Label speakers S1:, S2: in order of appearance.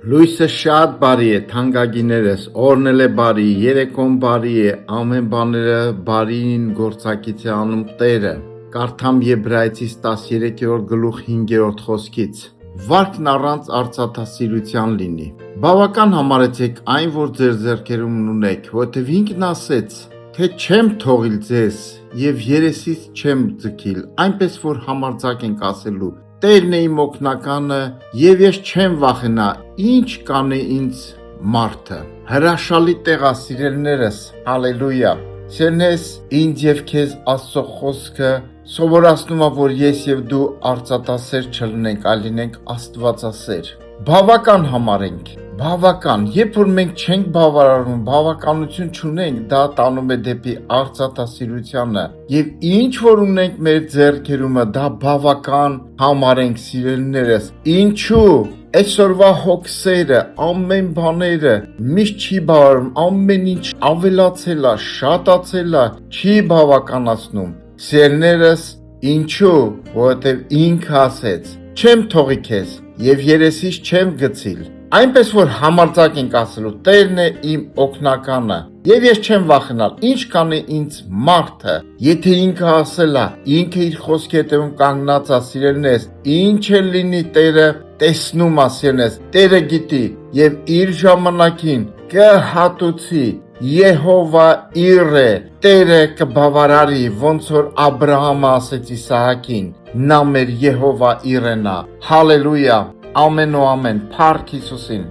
S1: Լույսը շատ բարի է, թանկագիներս, օրն էլ է բարի, երեկոն բարի է, ամեն բաները բարին գործակից է անում Տերը։ Կարդամ Եբրայեցիս 13-րդ գլուխ 5-րդ խոսքից. Վարքն առանց արծաթասիրության լինի։ Բավական համարեցեք այն, որ ձեր ձեռքերում ունեք, որովհետև ինքն ասեց, թե չեմ թողիլ ձեզ եւ երեսից չեմ ձգիլ, այնպես որ համարձակ ենք ասելու. Տերն է իմ օգնականը եւ ես չեմ վախենա, ինչ կանե ինձ մարդը։ Հրաշալի տեղասիրելներս, հալելույա։ Սերնես ինձ եւ քեզ Աստծո խոսքը սովորացնում է, որ ես եւ դու արծաթասեր չլինենք, այլ լինենք աստվածասեր։ Բավական համարենք, բավական, երբ որ մենք չենք բավարարվում, բավականություն չունենք, դա տանում է դեպի արծաթասիրությանը եւ ինչ որ ունենք մեր ձեռքերում, դա բավական համարենք, սիրելիներս։ Ինչու այսօրվա հոգսերը, ամեն բաները միշտ չի բավարարում, ամեն ինչ ավելացել է, շատացել է, չի բավականացնում։ Սիրելիներս, ինչու, որովհետեւ ինքը ասեց. չեմ թողի քեզ եւ երեսից չեմ գցիլ, այնպես որ համարձակ ենք ասելու, Տերն է իմ օգնականը եւ ես չեմ վախենալ, ինչ կանե ինձ մարդը։ Եթե ինքը ասել է, ինքը իր խոսքի հետևում կանգնած է, սիրելիներս, ինչ էլ լինի Տերը տեսնում է, սիրելիներս, Տերը գիտի եւ իր ժամանակին կհատուցի։ Եհովա Իրե, Տերը կբավարարի, ոնց որ Աբրահամը ասեց Իսահակին, նա մեր Եհովա Իրեն է։ Հալելույա, ամեն ու ամեն, փառք Հիսուսին։